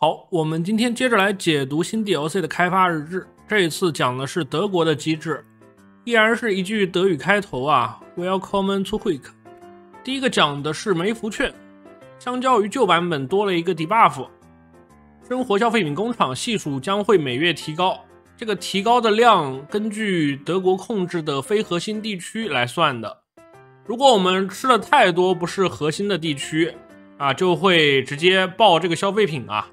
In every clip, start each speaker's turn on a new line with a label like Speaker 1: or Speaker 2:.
Speaker 1: 好，我们今天接着来解读新 DLC 的开发日志。这一次讲的是德国的机制，依然是一句德语开头啊 ，Welcome to Quick。第一个讲的是梅福券，相较于旧版本多了一个 debuff， 生活消费品工厂系数将会每月提高。这个提高的量根据德国控制的非核心地区来算的。如果我们吃了太多不是核心的地区啊，就会直接爆这个消费品啊。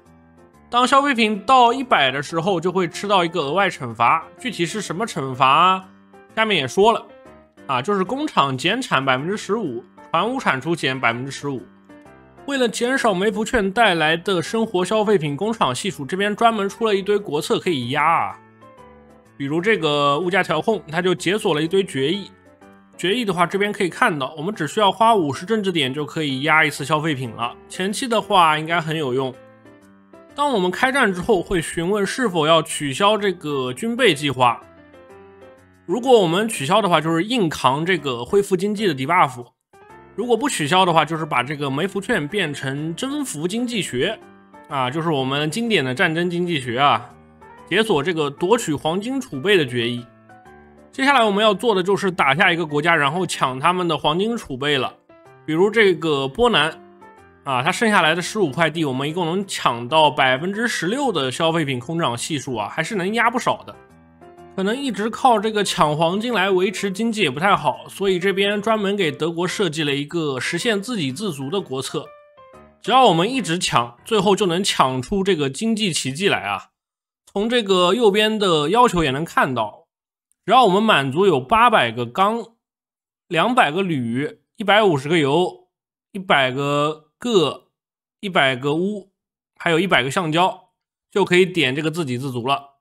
Speaker 1: 当消费品到100的时候，就会吃到一个额外惩罚，具体是什么惩罚，下面也说了啊，就是工厂减产 15%， 船坞产出减 15%。为了减少梅福券带来的生活消费品工厂系数，这边专门出了一堆国策可以压啊，比如这个物价调控，它就解锁了一堆决议。决议的话，这边可以看到，我们只需要花50政治点就可以压一次消费品了。前期的话应该很有用。当我们开战之后，会询问是否要取消这个军备计划。如果我们取消的话，就是硬扛这个恢复经济的 debuff； 如果不取消的话，就是把这个梅福券变成征服经济学啊，就是我们经典的战争经济学啊，解锁这个夺取黄金储备的决议。接下来我们要做的就是打下一个国家，然后抢他们的黄金储备了。比如这个波兰啊，它剩下来的15块地，我们一共能抢到 16% 的消费品空涨系数啊，还是能压不少的。可能一直靠这个抢黄金来维持经济也不太好，所以这边专门给德国设计了一个实现自给自足的国策。只要我们一直抢，最后就能抢出这个经济奇迹来啊。从这个右边的要求也能看到，只要我们满足有800个钢、200个铝、150个油、100个铬、100个钨，还有100个橡胶，就可以点这个自给自足了。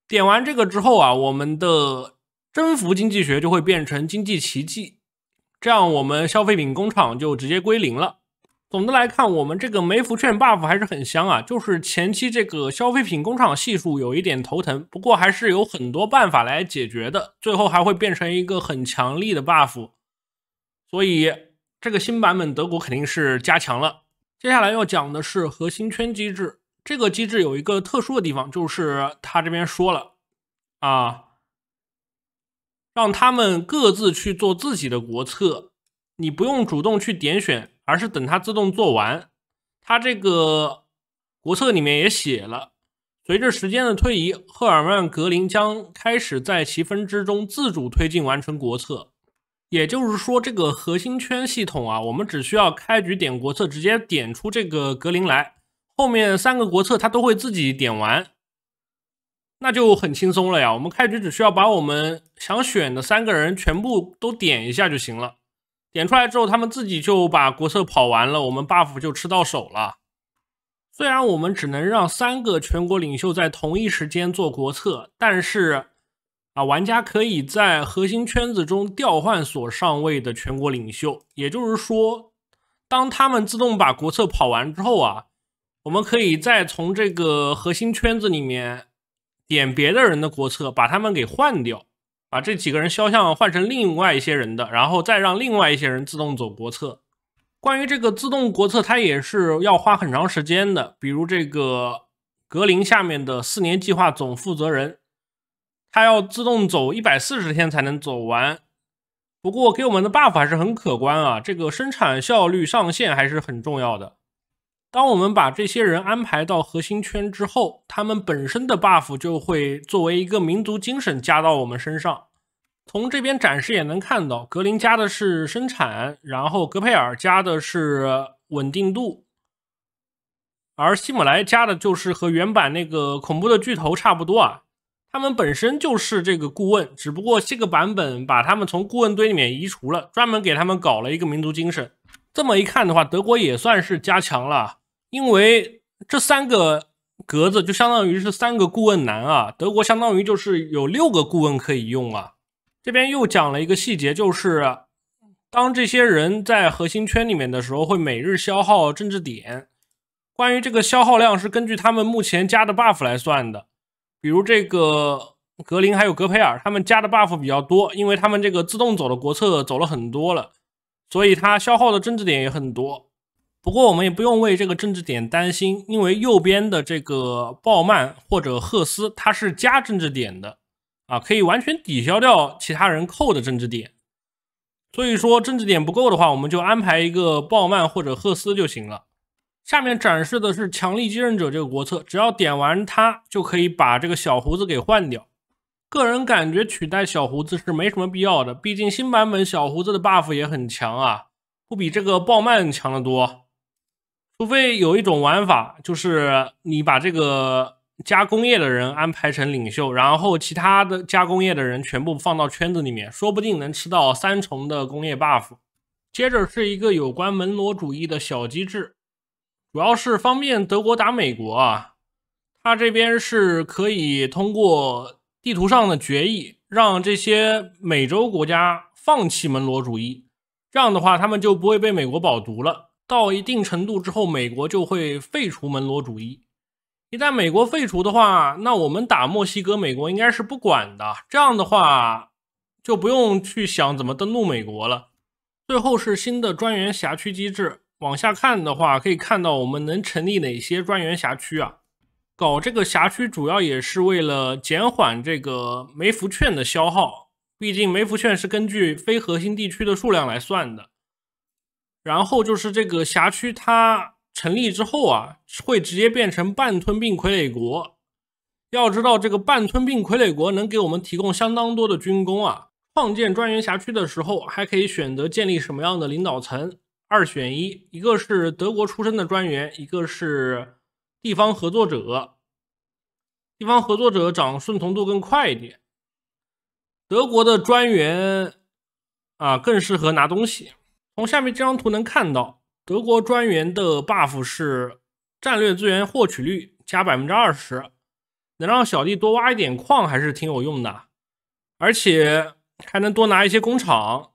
Speaker 1: 点完这个之后啊，我们的征服经济学就会变成经济奇迹，这样我们消费品工厂就直接归零了。总的来看，我们这个梅福券 buff 还是很香啊，就是前期这个消费品工厂系数有一点头疼，不过还是有很多办法来解决的，最后还会变成一个很强力的 buff。 所以这个新版本德国肯定是加强了。接下来要讲的是核心圈机制。这个机制有一个特殊的地方，就是他这边说了啊，让他们各自去做自己的国策，你不用主动去点选，而是等它自动做完。它这个国策里面也写了，随着时间的推移，赫尔曼格林将开始在其分支中自主推进完成国策。也就是说，这个核心圈系统啊，我们只需要开局点国策，直接点出这个格林来，后面3个国策它都会自己点完，那就很轻松了呀。我们开局只需要把我们想选的3个人全部都点一下就行了，点出来之后他们自己就把国策跑完了，我们 buff 就吃到手了。虽然我们只能让3个全国领袖在同一时间做国策，但是玩家可以在核心圈子中调换所上位的全国领袖，也就是说，当他们自动把国策跑完之后啊，我们可以再从这个核心圈子里面点别的人的国策，把他们给换掉，把这几个人肖像换成另外一些人的，然后再让另外一些人自动走国策。关于这个自动国策，它也是要花很长时间的，比如这个格林下面的4年计划总负责人，他要自动走140天才能走完，不过给我们的 buff 还是很可观啊，这个生产效率上限还是很重要的。当我们把这些人安排到核心圈之后，他们本身的 buff 就会作为一个民族精神加到我们身上。从这边展示也能看到，格林加的是生产，然后格佩尔加的是稳定度，而希姆莱加的就是和原版那个恐怖的巨头差不多啊。他们本身就是这个顾问，只不过这个版本把他们从顾问堆里面移除了，专门给他们搞了一个民族精神。这么一看的话，德国也算是加强了，因为这3个格子就相当于是3个顾问男啊，德国相当于就是有6个顾问可以用啊。这边又讲了一个细节，就是当这些人在核心圈里面的时候，会每日消耗政治点。关于这个消耗量是根据他们目前加的 buff 来算的，比如这个格林还有格培尔，他们加的 buff 比较多，因为他们这个自动走的国策走了很多了，所以他消耗的政治点也很多。不过我们也不用为这个政治点担心，因为右边的这个鲍曼或者赫斯它是加政治点的啊，可以完全抵消掉其他人扣的政治点。所以说政治点不够的话，我们就安排一个鲍曼或者赫斯就行了。下面展示的是强力继任者这个国策，只要点完它就可以把这个小胡子给换掉。个人感觉取代小胡子是没什么必要的，毕竟新版本小胡子的 buff 也很强啊，不比这个鲍曼强得多。除非有一种玩法，就是你把这个加工业的人安排成领袖，然后其他的加工业的人全部放到圈子里面，说不定能吃到3重的工业 buff。接着是一个有关门罗主义的小机制，主要是方便德国打美国啊。它这边是可以通过地图上的决议，让这些美洲国家放弃门罗主义，这样的话他们就不会被美国保读了。到一定程度之后，美国就会废除门罗主义。一旦美国废除的话，那我们打墨西哥，美国应该是不管的。这样的话，就不用去想怎么登陆美国了。最后是新的专员辖区机制，往下看的话，可以看到我们能成立哪些专员辖区啊？搞这个辖区主要也是为了减缓这个梅福券的消耗，毕竟梅福券是根据非核心地区的数量来算的。然后就是这个辖区它成立之后啊，会直接变成半吞并傀儡国。要知道这个半吞并傀儡国能给我们提供相当多的军工啊。创建专员辖区的时候，还可以选择建立什么样的领导层，2选1，一个是德国出身的专员，一个是地方合作者。地方合作者涨顺从度更快一点。德国的专员啊更适合拿东西。从下面这张图能看到，德国专员的 buff 是战略资源获取率加 20%， 能让小弟多挖一点矿还是挺有用的，而且还能多拿一些工厂。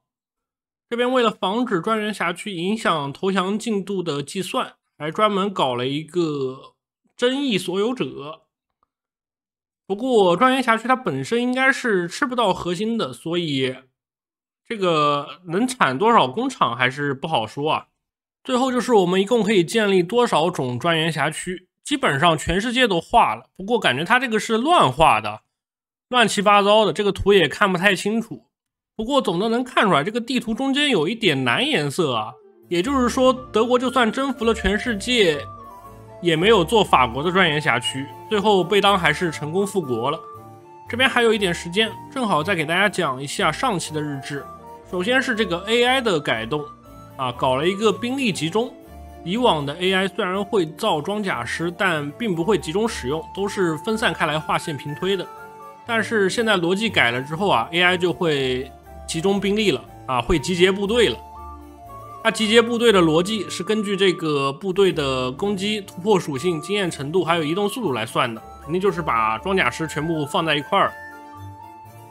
Speaker 1: 这边为了防止专员辖区影响投降进度的计算，还专门搞了一个争议所有者。不过专员辖区它本身应该是吃不到核心的，所以这个能产多少工厂还是不好说啊。最后就是我们一共可以建立多少种专员辖区，基本上全世界都画了，不过感觉它这个是乱画的，乱七八糟的，这个图也看不太清楚。不过总的能看出来，这个地图中间有一点蓝颜色啊，也就是说德国就算征服了全世界，也没有做法国的专员辖区，最后贝当还是成功复国了。这边还有一点时间，正好再给大家讲一下上期的日志。首先是这个 AI 的改动啊，搞了一个兵力集中。以往的 AI 虽然会造装甲师，但并不会集中使用，都是分散开来划线平推的。但是现在逻辑改了之后啊 ，AI 就会集中兵力了啊，会集结部队了。它集结部队的逻辑是根据这个部队的攻击、突破属性、经验程度还有移动速度来算的，肯定就是把装甲师全部放在一块儿。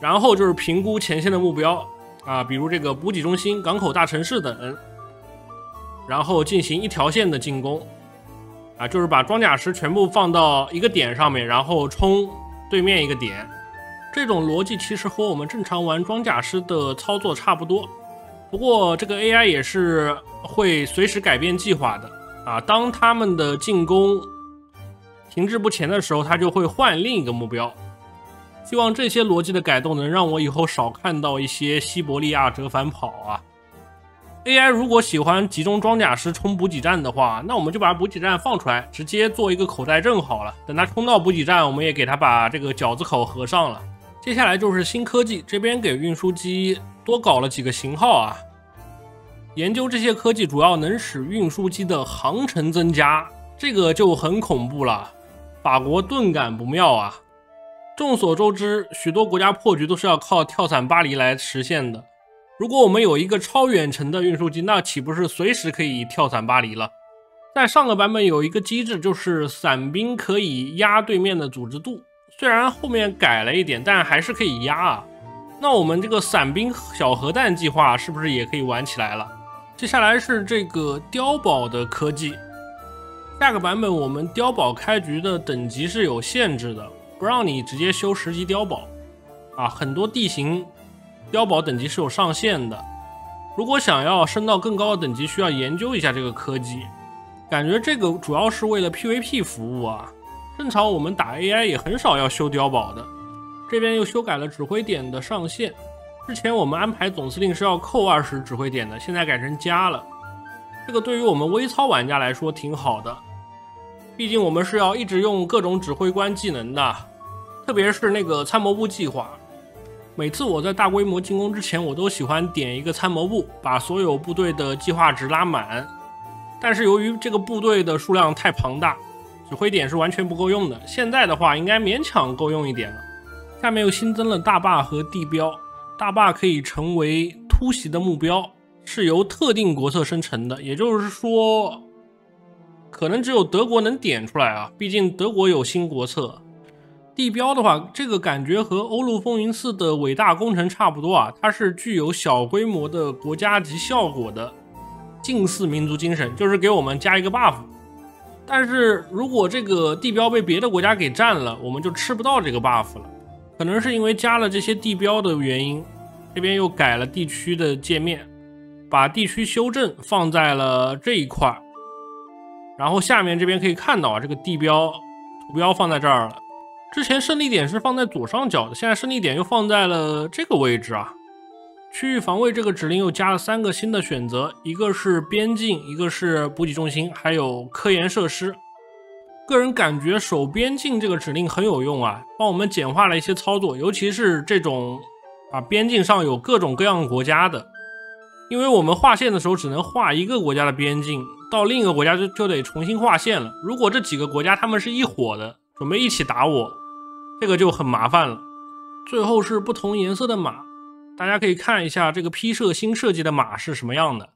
Speaker 1: 然后就是评估前线的目标啊，比如这个补给中心、港口大城市等，然后进行一条线的进攻啊，就是把装甲师全部放到一个点上面，然后冲对面一个点。这种逻辑其实和我们正常玩装甲师的操作差不多。不过这个 AI 也是会随时改变计划的啊，当他们的进攻停滞不前的时候，他就会换另一个目标。希望这些逻辑的改动能让我以后少看到一些西伯利亚折返跑啊。AI 如果喜欢集中装甲师冲补给站的话，那我们就把补给站放出来，直接做一个口袋阵好了。等他冲到补给站，我们也给他把这个饺子口合上了。接下来就是新科技，这边给运输机多搞了几个型号啊。研究这些科技主要能使运输机的航程增加，这个就很恐怖了。法国顿感不妙啊。众所周知，许多国家破局都是要靠跳伞巴黎来实现的。如果我们有一个超远程的运输机，那岂不是随时可以跳伞巴黎了？在上个版本有一个机制，就是伞兵可以压对面的组织度，虽然后面改了一点，但还是可以压啊。那我们这个伞兵小核弹计划是不是也可以玩起来了？接下来是这个碉堡的科技。下个版本我们碉堡开局的等级是有限制的，不让你直接修10级碉堡啊，很多地形碉堡等级是有上限的。如果想要升到更高的等级，需要研究一下这个科技。感觉这个主要是为了 PVP 服务啊。正常我们打 AI 也很少要修碉堡的。这边又修改了指挥点的上限，之前我们安排总司令是要扣20指挥点的，现在改成加了。这个对于我们微操玩家来说挺好的，毕竟我们是要一直用各种指挥官技能的，特别是那个参谋部计划。每次我在大规模进攻之前，我都喜欢点一个参谋部，把所有部队的计划值拉满。但是由于这个部队的数量太庞大，指挥点是完全不够用的。现在的话应该勉强够用一点了。下面又新增了大坝和地标，大坝可以成为突袭的目标，是由特定国策生成的，也就是说可能只有德国能点出来啊，毕竟德国有新国策。地标的话，这个感觉和欧陆风云4的伟大工程差不多啊，它是具有小规模的国家级效果的近似民族精神，就是给我们加一个 buff。但是如果这个地标被别的国家给占了，我们就吃不到这个 buff 了。可能是因为加了这些地标的原因，这边又改了地区的界面，把地区修正放在了这一块。然后下面这边可以看到啊，这个地标图标放在这儿了。之前胜利点是放在左上角的，现在胜利点又放在了这个位置啊。区域防卫这个指令又加了3个新的选择，一个是边境，一个是补给中心，还有科研设施。个人感觉守边境这个指令很有用啊，帮我们简化了一些操作，尤其是这种边境上有各种各样国家的，因为我们划线的时候只能划一个国家的边境，到另一个国家就得重新划线了。如果这几个国家他们是一伙的，准备一起打我，这个就很麻烦了。最后是不同颜色的马，大家可以看一下这个批射新设计的马是什么样的。